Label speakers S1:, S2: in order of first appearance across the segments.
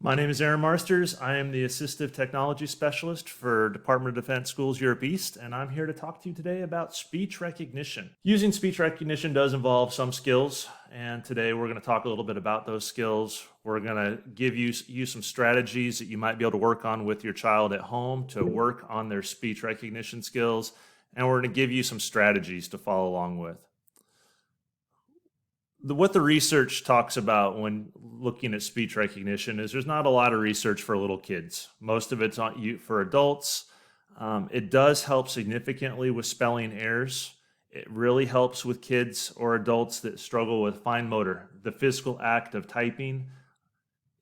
S1: My name is Aaron Marsters. I am the Assistive Technology Specialist for Department of Defense Schools Europe East, and I'm here to talk to you today about speech recognition. Using speech recognition does involve some skills, and today we're going to talk a little bit about those skills. We're going to give you some strategies that you might be able to work on with your child at home to work on their speech recognition skills, and we're going to give you some strategies to follow along with. What the research talks about when looking at speech recognition is there's not a lot of research for little kids. Most of it's for adults. It does help significantly with spelling errors. It really helps with kids or adults that struggle with fine motor, the physical act of typing.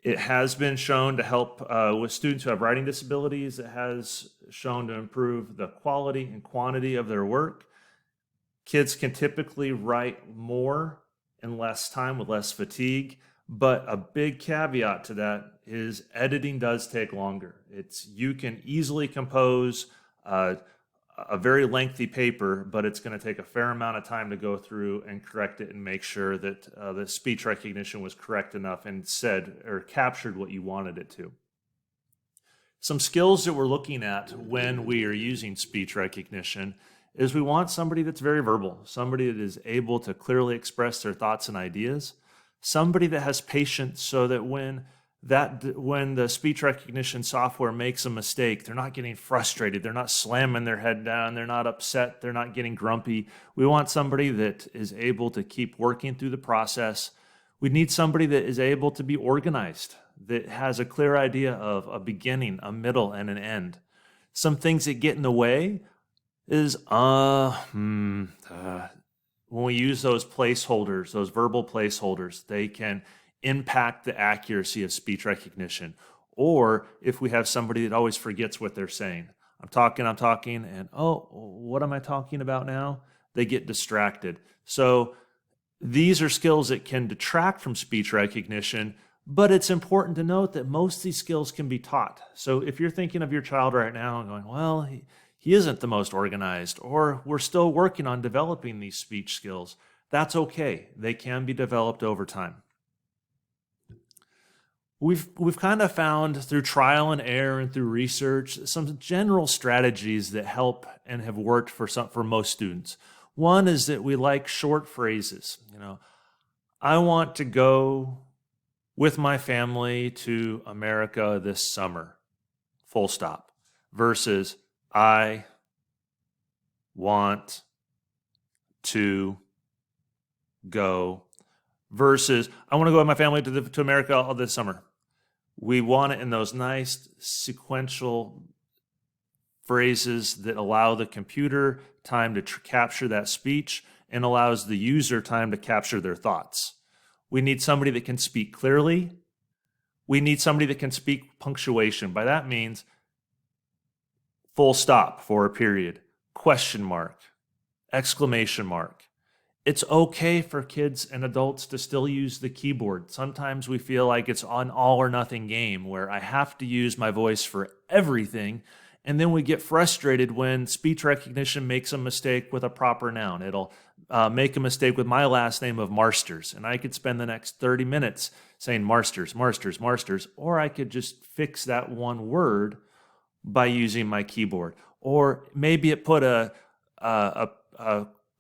S1: It has been shown to help with students who have writing disabilities. It has shown to improve the quality and quantity of their work. Kids can typically write more in less time with less fatigue, but a big caveat to that is editing does take longer. You can easily compose a very lengthy paper, but it's going to take a fair amount of time to go through and correct it and make sure that the speech recognition was correct enough and said or captured what you wanted it to. Some skills that we're looking at when we are using speech recognition is we want somebody that's very verbal, somebody that is able to clearly express their thoughts and ideas, somebody that has patience so that when the speech recognition software makes a mistake, they're not getting frustrated, they're not slamming their head down, they're not upset, they're not getting grumpy. We want somebody that is able to keep working through the process. We need somebody that is able to be organized, that has a clear idea of a beginning, a middle, and an end. Some things that get in the way is when we use those placeholders, those verbal placeholders, they can impact the accuracy of speech recognition. Or if we have somebody that always forgets what they're saying. I'm talking, and what am I talking about now? They get distracted. So these are skills that can detract from speech recognition, but it's important to note that most of these skills can be taught. So if you're thinking of your child right now and going, well, he isn't the most organized, or we're still working on developing these speech skills, that's okay. They can be developed over time. We've kind of found through trial and error and through research some general strategies that help and have worked for most students. One is that we like short phrases. I want to go with my family to America this summer, full stop, versus I want to go, versus I want to go with my family to America all this summer. We want it in those nice sequential phrases that allow the computer time to capture that speech and allows the user time to capture their thoughts. We need somebody that can speak clearly. We need somebody that can speak punctuation. By that means full stop for a period, question mark, exclamation mark. It's okay for kids and adults to still use the keyboard. Sometimes we feel like it's an all or nothing game where I have to use my voice for everything, and then we get frustrated when speech recognition makes a mistake with a proper noun. It'll make a mistake with my last name of Marsters, and I could spend the next 30 minutes saying Marsters, Marsters, Marsters, or I could just fix that one word by using my keyboard. Or maybe it put a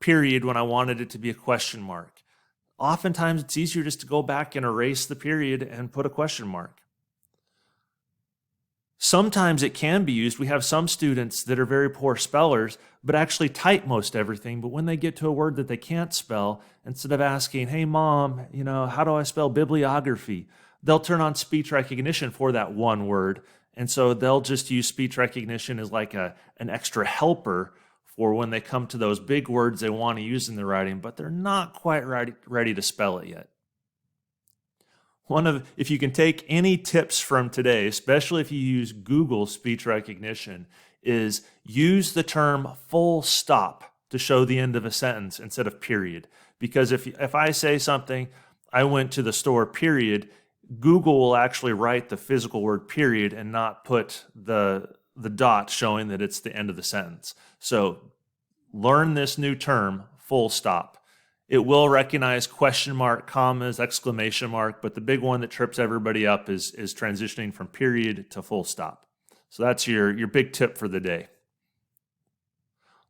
S1: period when I wanted it to be a question mark. Oftentimes it's easier just to go back and erase the period and put a question mark. Sometimes it can be used. We have some students that are very poor spellers, but actually type most everything. But when they get to a word that they can't spell, instead of asking, hey mom, how do I spell bibliography? They'll turn on speech recognition for that one word. And so they'll just use speech recognition as like an extra helper for when they come to those big words they want to use in their writing, but they're not quite ready to spell it yet. If you can take any tips from today, especially if you use Google speech recognition, is use the term full stop to show the end of a sentence instead of period. Because if I say something, I went to the store, period, Google will actually write the physical word period and not put the dot showing that it's the end of the sentence. So learn this new term, full stop. It will recognize question mark, commas, exclamation mark, but the big one that trips everybody up is transitioning from period to full stop. So that's your big tip for the day.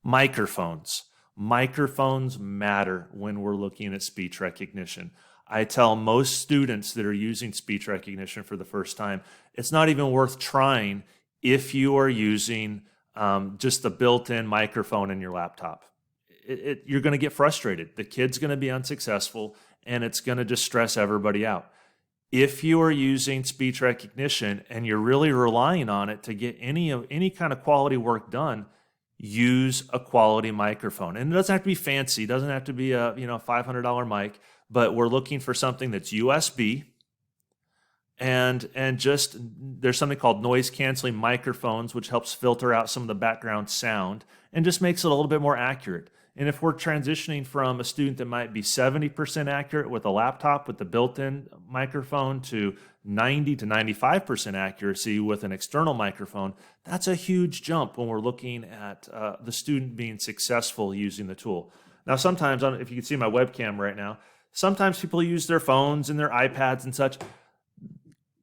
S1: Microphones. Microphones matter when we're looking at speech recognition. I tell most students that are using speech recognition for the first time, it's not even worth trying if you are using just the built-in microphone in your laptop. You're going to get frustrated. The kid's going to be unsuccessful, and it's going to just stress everybody out. If you are using speech recognition and you're really relying on it to get any kind of quality work done, use a quality microphone. And it doesn't have to be fancy. It doesn't have to be a $500 mic, but we're looking for something that's USB. And just there's something called noise canceling microphones, which helps filter out some of the background sound and just makes it a little bit more accurate. And if we're transitioning from a student that might be 70% accurate with a laptop with the built-in microphone to 90 to 95% accuracy with an external microphone, that's a huge jump when we're looking at the student being successful using the tool. Now, sometimes, if you can see my webcam right now, sometimes people use their phones and their iPads and such.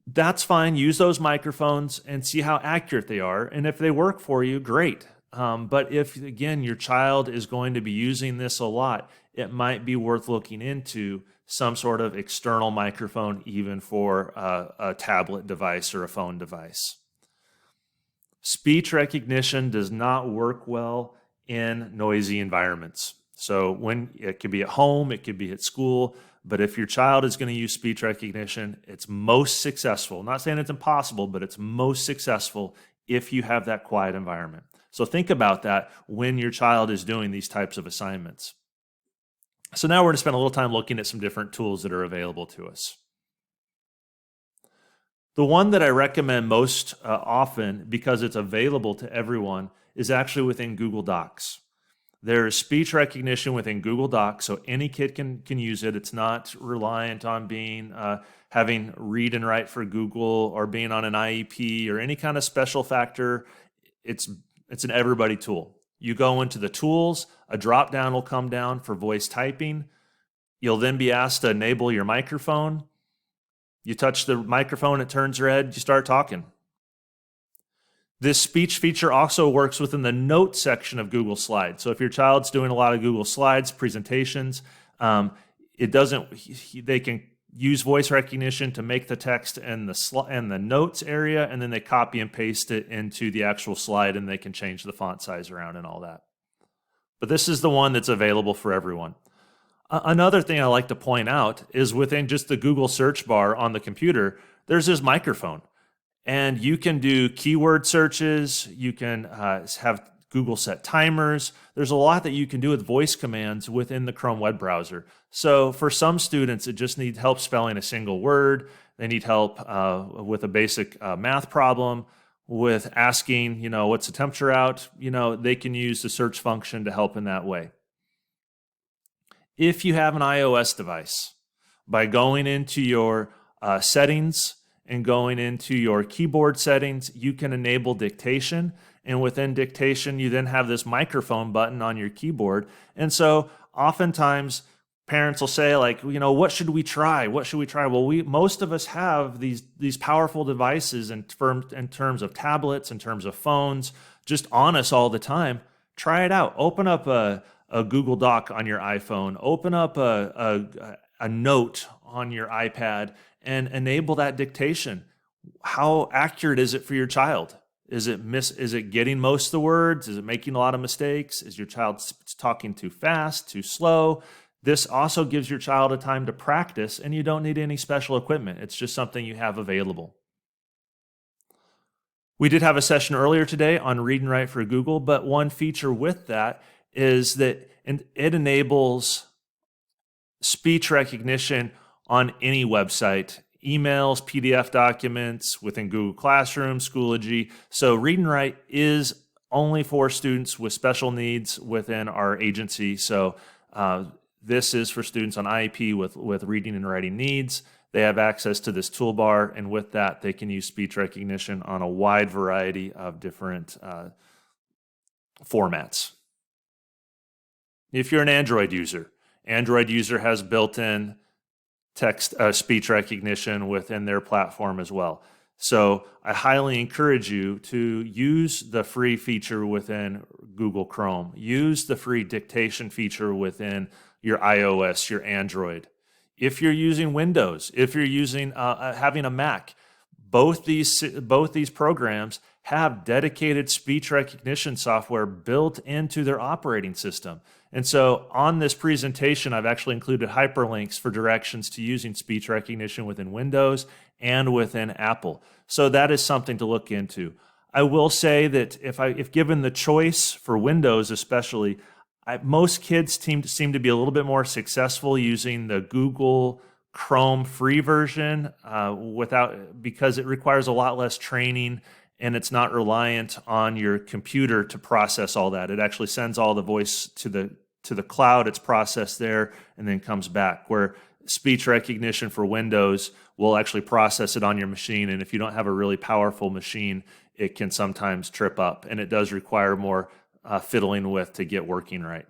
S1: That's fine. Use those microphones and see how accurate they are. And if they work for you, great. But if, again, your child is going to be using this a lot, it might be worth looking into some sort of external microphone, even for a tablet device or a phone device. Speech recognition does not work well in noisy environments. So when it could be at home, it could be at school, but if your child is going to use speech recognition, it's most successful. I'm not saying it's impossible, but it's most successful if you have that quiet environment. So think about that when your child is doing these types of assignments. So now we're going to spend a little time looking at some different tools that are available to us. The one that I recommend most often, because it's available to everyone, is actually within Google Docs. There is speech recognition within Google Docs, so any kid can use it. It's not reliant on being having read and write for Google or being on an IEP or any kind of special factor. It's an everybody tool. You go into the tools, a drop down will come down for voice typing. You'll then be asked to enable your microphone. You touch the microphone, it turns red, you start talking. This speech feature also works within the notes section of Google Slides. So if your child's doing a lot of Google Slides presentations, they can use voice recognition to make the text and the notes area, and then they copy and paste it into the actual slide, and they can change the font size around and all that. But this is the one that's available for everyone. Another thing I like to point out is within just the Google search bar on the computer, there's this microphone. And you can do keyword searches, you can have Google set timers. There's a lot that you can do with voice commands within the Chrome web browser. So for some students, that just need help spelling a single word. They need help with a basic math problem, with asking, what's the temperature out? They can use the search function to help in that way. If you have an iOS device, by going into your settings and going into your keyboard settings, you can enable dictation. And within dictation, you then have this microphone button on your keyboard. And so oftentimes parents will say, like, what should we try? What should we try? Well, most of us have these powerful devices in terms of tablets, in terms of phones, just on us all the time. Try it out. Open up a Google Doc on your iPhone. Open up a note on your iPad and enable that dictation. How accurate is it for your child? Is it getting most of the words? Is it making a lot of mistakes? Is your child talking too fast, too slow? This also gives your child a time to practice, and you don't need any special equipment. It's just something you have available. We did have a session earlier today on read and write for Google, but one feature with that is that it enables speech recognition on any website, emails, PDF documents, within Google Classroom, Schoology. So read and write is only for students with special needs within our agency. So this is for students on IEP with reading and writing needs. They have access to this toolbar, and with that, they can use speech recognition on a wide variety of different formats. If you're an Android user Android user has built-in text speech recognition within their platform as well. So I highly encourage you to use the free feature within Google Chrome. Use the free dictation feature within your iOS, your Android. If you're using Windows, if you're using having a Mac, both these programs have dedicated speech recognition software built into their operating system. And so on this presentation, I've actually included hyperlinks for directions to using speech recognition within Windows and within Apple. So that is something to look into. I will say that if given the choice for Windows especially, most kids seem to be a little bit more successful using the Google Chrome free version because it requires a lot less training and it's not reliant on your computer to process all that. It actually sends all the voice to the cloud, it's processed there, and then comes back. Where speech recognition for Windows will actually process it on your machine, and if you don't have a really powerful machine, it can sometimes trip up, and it does require more fiddling with to get working right.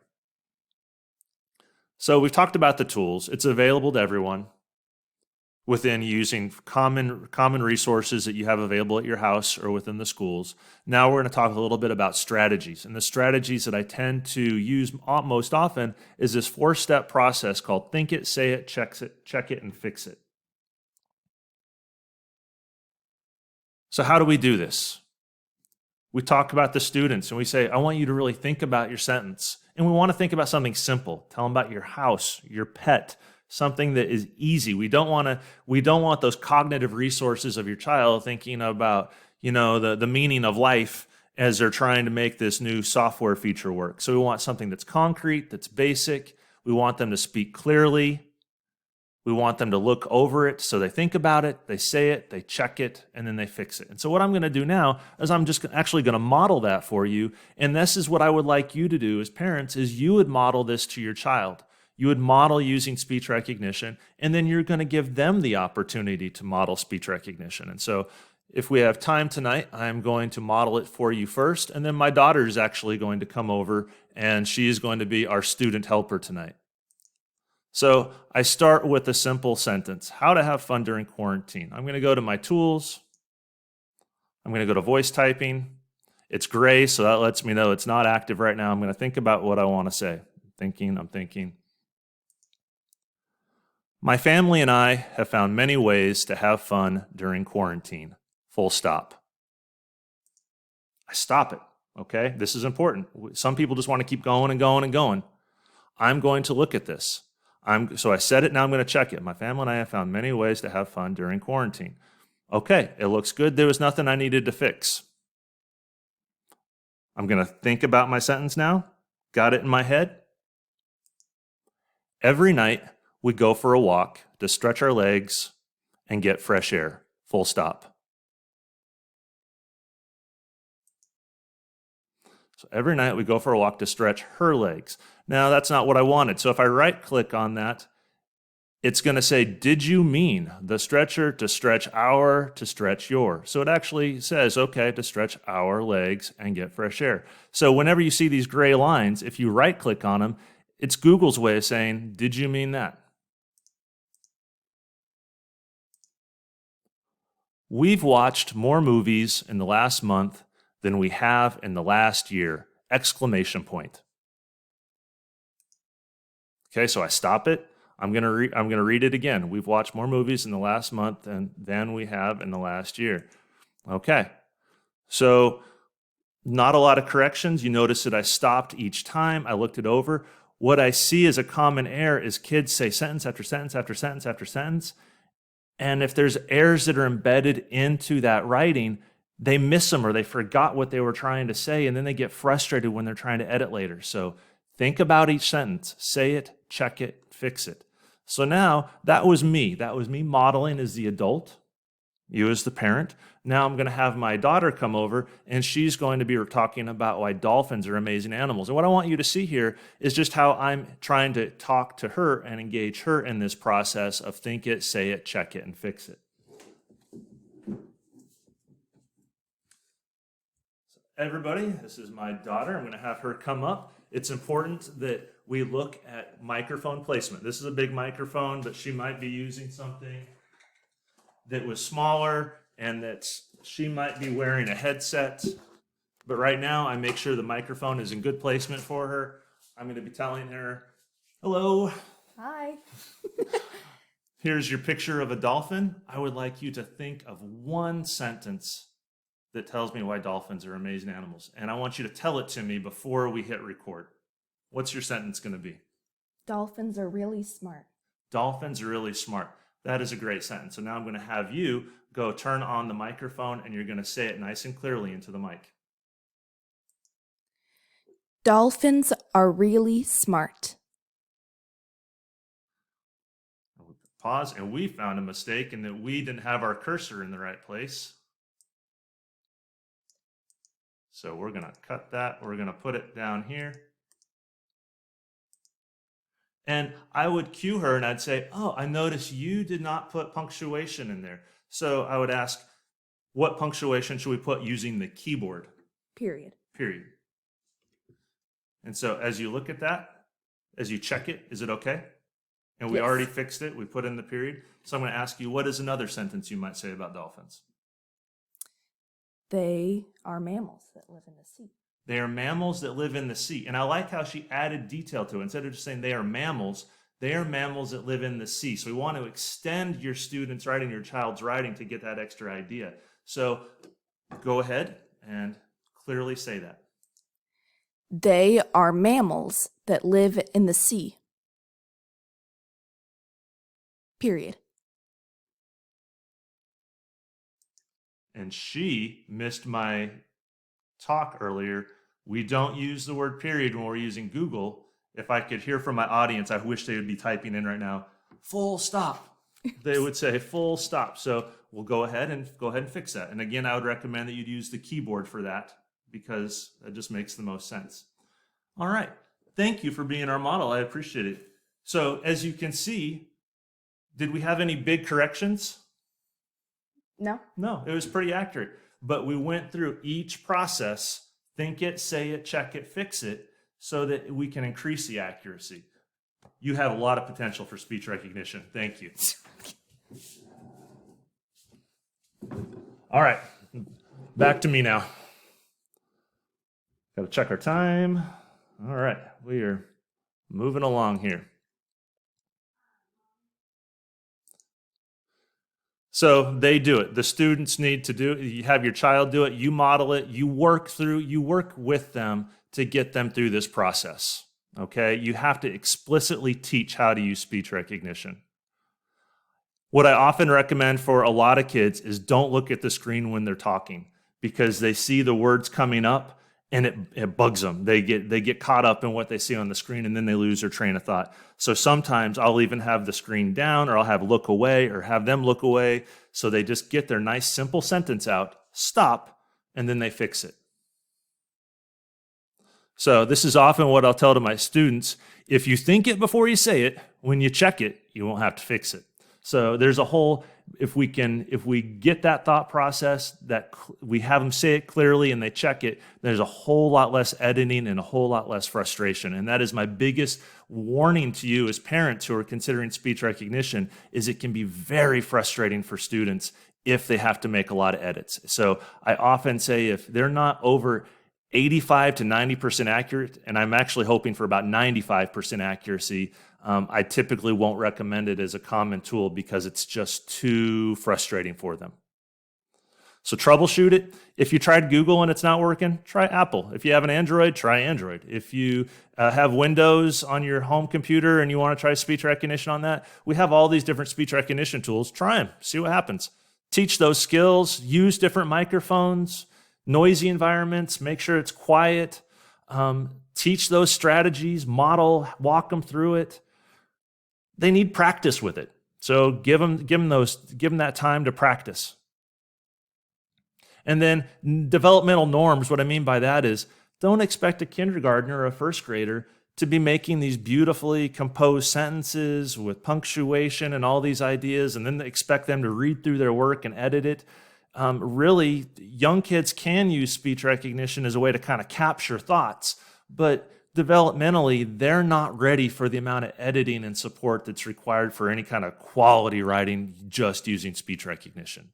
S1: So we've talked about the tools. It's available to everyone within using common resources that you have available at your house or within the schools. Now we're going to talk a little bit about strategies. And the strategies that I tend to use most often is this 4-step process called think it, say it, check it, and fix it. So how do we do this? We talk about the students and we say, I want you to really think about your sentence. And we want to think about something simple. Tell them about your house, your pet, something that is easy. We don't want those cognitive resources of your child thinking about, the meaning of life as they're trying to make this new software feature work. So we want something that's concrete, that's basic. We want them to speak clearly. We want them to look over it, so they think about it, they say it, they check it, and then they fix it. And so what I'm going to do now is I'm just actually going to model that for you. And this is what I would like you to do as parents, is you would model this to your child. You would model using speech recognition, and then you're going to give them the opportunity to model speech recognition. And so if we have time tonight, I'm going to model it for you first, and then my daughter is actually going to come over, and she is going to be our student helper tonight. So I start with a simple sentence, how to have fun during quarantine. I'm going to go to my tools. I'm going to go to voice typing. It's gray, so that lets me know it's not active right now. I'm going to think about what I want to say. I'm thinking. My family and I have found many ways to have fun during quarantine. Full stop. I stop it, okay? This is important. Some people just want to keep going and going and going. I'm going to look at this. So I said it, now I'm going to check it. My family and I have found many ways to have fun during quarantine. Okay, it looks good. There was nothing I needed to fix. I'm going to think about my sentence now. Got it in my head? Every night, we go for a walk to stretch our legs and get fresh air. Full stop. So every night we go for a walk to stretch her legs. Now, that's not what I wanted. So if I right-click on that, it's going to say, did you mean the stretcher to stretch our to stretch your? So it actually says, okay, to stretch our legs and get fresh air. So whenever you see these gray lines, if you right-click on them, it's Google's way of saying, did you mean that? We've watched more movies in the last month than we have in the last year! Exclamation point. Okay, so I stop it. I'm gonna read it again. We've watched more movies in the last month than we have in the last year. Okay, so not a lot of corrections. You notice that I stopped each time. I looked it over. What I see as a common error is kids say sentence after sentence after sentence after sentence. And if there's errors that are embedded into that writing, they miss them or they forgot what they were trying to say, and then they get frustrated when they're trying to edit later. So think about each sentence, say it, check it, fix it. So now that was me. That was me modeling as the adult, you as the parent. Now I'm going to have my daughter come over, and she's going to be talking about why dolphins are amazing animals. And what I want you to see here is just how I'm trying to talk to her and engage her in this process of think it, say it, check it, and fix it. So everybody, this is my daughter. I'm going to have her come up. It's important that we look at microphone placement. This is a big microphone, but she might be using something that was smaller, and that she might be wearing a headset. But right now, I make sure the microphone is in good placement for her. I'm going to be telling her, hello.
S2: Hi.
S1: Here's your picture of a dolphin. I would like you to think of one sentence that tells me why dolphins are amazing animals. And I want you to tell it to me before we hit record. What's your sentence going to be?
S2: Dolphins are really smart.
S1: Dolphins are really smart. That is a great sentence. So now I'm going to have you go turn on the microphone, and you're going to say it nice and clearly into the mic.
S2: Dolphins are really smart.
S1: Pause, and we found a mistake in that we didn't have our cursor in the right place. So we're going to cut that. We're going to put it down here. And I would cue her and I'd say, oh, I noticed you did not put punctuation in there. So I would ask, what punctuation should we put using the keyboard?
S2: Period.
S1: Period. And so as you look at that, as you check it, is it okay? And we already fixed it. We put in the period. So I'm going to ask you, what is another sentence you might say about dolphins?
S2: They are mammals that live in the sea.
S1: They are mammals that live in the sea. And I like how she added detail to it. Instead of just saying they are mammals that live in the sea. So we want to extend your student's writing, your child's writing, to get that extra idea. So go ahead and clearly say that.
S2: They are mammals that live in the sea. Period.
S1: And she missed my talk earlier. We don't use the word period when we're using Google. If I could hear from my audience, I wish they would be typing in right now, full stop. They would say full stop. So we'll go ahead and fix that. And again, I would recommend that you'd use the keyboard for that, because that just makes the most sense. All right. Thank you for being our model. I appreciate it. So as you can see, did we have any big corrections?
S2: No.
S1: No, it was pretty accurate. But we went through each process, think it, say it, check it, fix it, so that we can increase the accuracy. You have a lot of potential for speech recognition. Thank you. All right, back to me now. Got to check our time. All right, we are moving along here. So they do it. The students need to do it. You have your child do it. You model it. You work with them to get them through this process. Okay? You have to explicitly teach how to use speech recognition. What I often recommend for a lot of kids is don't look at the screen when they're talking, because they see the words coming up and it bugs them. They get caught up in what they see on the screen, and then they lose their train of thought. So sometimes I'll even have the screen down, or I'll have look away, or have them look away, so they just get their nice simple sentence out, stop, and then they fix it. So this is often what I'll tell to my students. If you think it before you say it, when you check it, you won't have to fix it. So there's a whole, if we get that thought process, that we have them say it clearly and they check it, there's a whole lot less editing and a whole lot less frustration. And that is my biggest warning to you as parents who are considering speech recognition, is it can be very frustrating for students if they have to make a lot of edits. So I often say if they're not over 85 to 90% accurate, and I'm actually hoping for about 95% accuracy, I typically won't recommend it as a common tool, because it's just too frustrating for them. So troubleshoot it. If you tried Google and it's not working, try Apple. If you have an Android, try Android. If you have Windows on your home computer and you want to try speech recognition on that, we have all these different speech recognition tools. Try them, see what happens. Teach those skills, use different microphones, noisy environments, make sure it's quiet. Teach those strategies, model, walk them through it. They need practice with it. So give them that time to practice. And then developmental norms, what I mean by that is, don't expect a kindergartner or a first grader to be making these beautifully composed sentences with punctuation and all these ideas, and then expect them to read through their work and edit it. Really, young kids can use speech recognition as a way to kind of capture thoughts, but developmentally, they're not ready for the amount of editing and support that's required for any kind of quality writing just using speech recognition.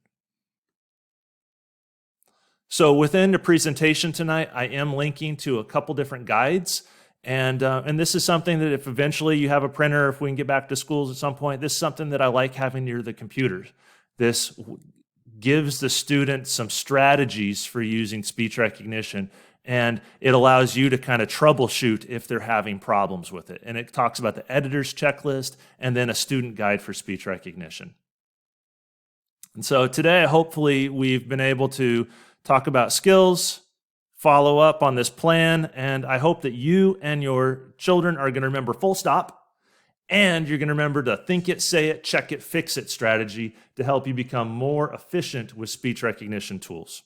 S1: So within the presentation tonight, I am linking to a couple different guides. And this is something that if eventually you have a printer, if we can get back to schools at some point, this is something that I like having near the computers. This gives the student some strategies for using speech recognition, and it allows you to kind of troubleshoot if they're having problems with it. And it talks about the editor's checklist and then a student guide for speech recognition. And so today, hopefully, we've been able to talk about skills, follow up on this plan, and I hope that you and your children are going to remember full stop, and you're going to remember to think it, say it, check it, fix it strategy to help you become more efficient with speech recognition tools.